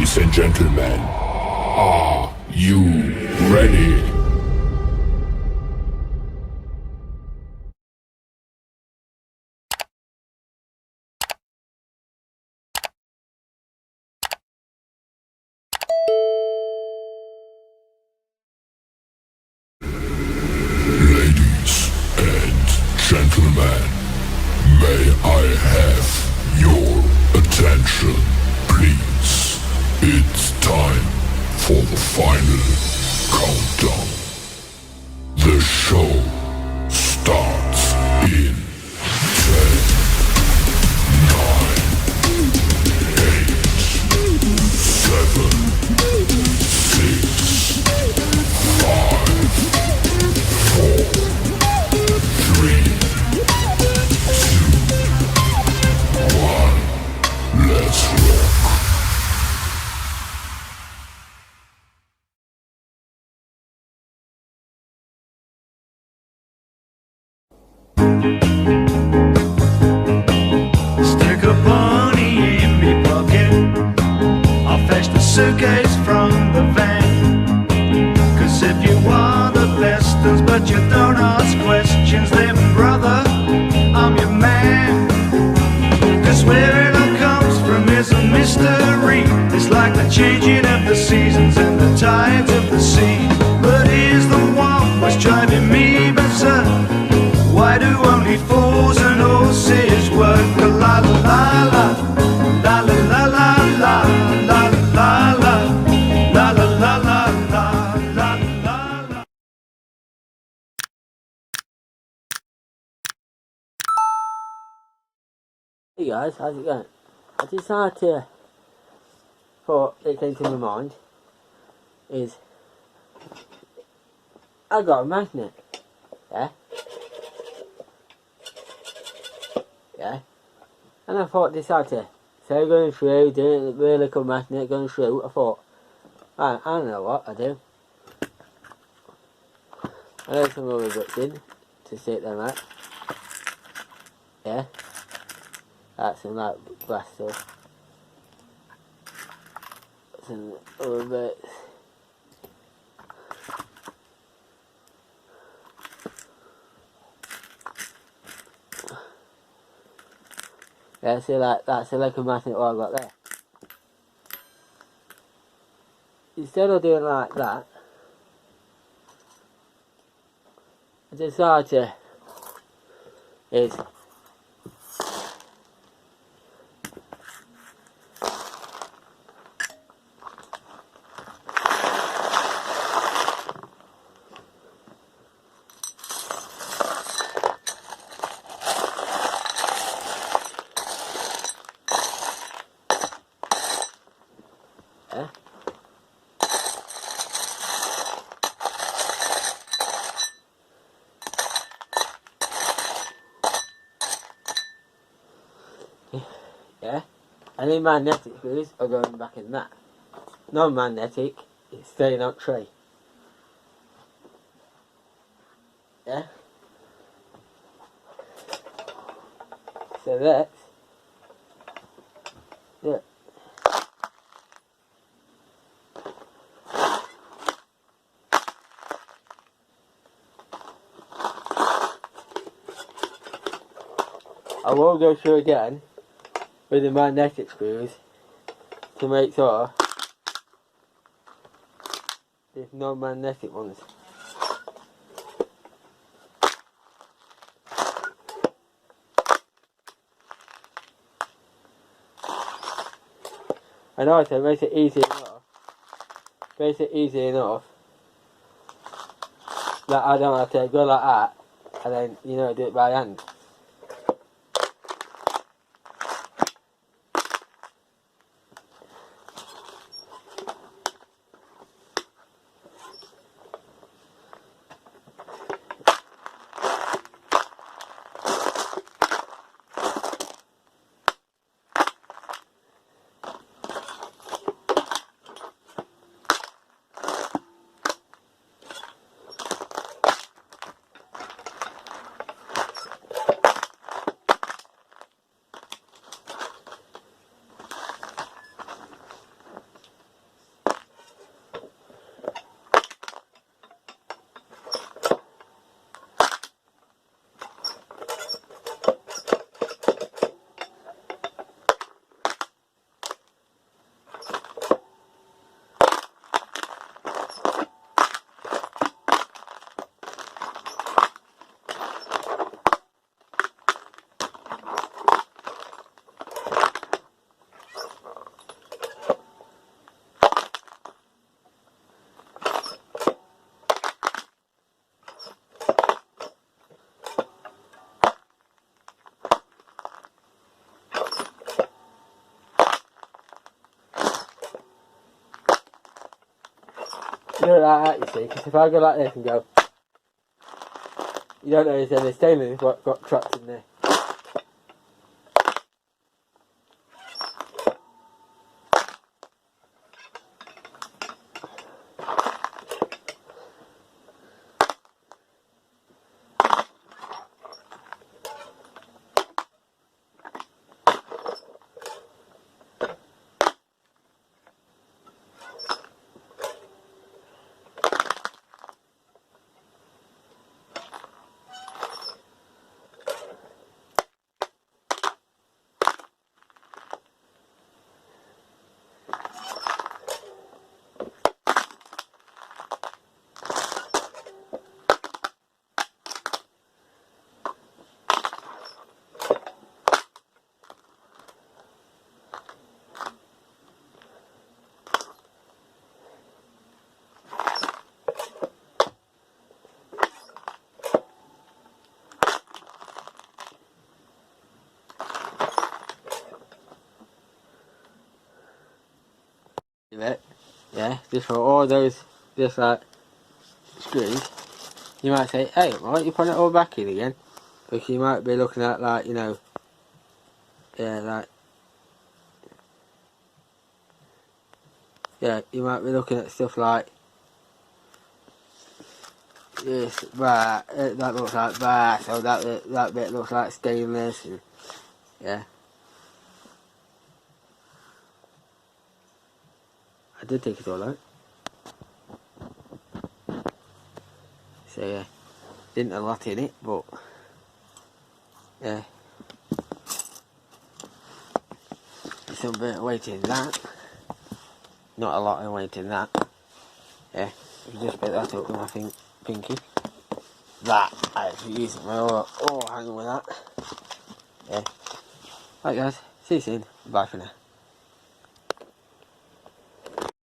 Ladies and gentlemen, are you ready? Ladies and gentlemen, may I have your attention, please? It's time for the final countdown. The show starts in 10, 9, 8, 7, 6, 5, 4, 3, 2, 1. Let's rock. Stick a bunny in me pocket. I'll fetch the suitcase from the van. Cause if you are the best uns but you don't ask questions, then brother, I'm your man. Cause where it all comes from is a mystery. It's like the changing of the seasons and the tides of the sea. But here's the one what's driving me berserk. Why do only fools and horses work? La la la la, la la la la la, la la la, la la la la la, la la. Hey guys, how's it going? I decided to, thought it came to my mind, is I got a magnet, yeah? Yeah? And I thought, decided to, so going through, doing a really cool magnet, going through, I thought, I don't know what I do. I had some other bits in, to stick them out, yeah? That's some like glass stuff. Some other bits. Yeah, see like that's a like a magnet what I got there. Instead of doing like that, I decided to is yeah. Yeah, and the magnetic screws are going back in that. Non-magnetic, it's staying on tree. Yeah. So that's yeah. I will go through again with the magnetic screws to make sure there's no magnetic ones. And also it makes it easy enough. Makes it easy enough that I don't have to go like that and then, you know, do it by hand. do it like that, you see, because if I go like this and go, you don't know if there's any stainless what got trapped in there. It, yeah, just for all those, just like screws, you might say, hey, why don't you put it all back in again? Because you might be looking at, like, you know, yeah, like, yeah, you might be looking at stuff like this, that looks like that, so that bit looks like stainless, and, yeah. I did take it all out. So yeah, didn't a lot in it, but yeah, there's some bit of weight in that. Not a lot of weight in that. Yeah, just pick that up with my pinky. That I actually use my all hang with that. Yeah. Right guys, see you soon. Bye for now.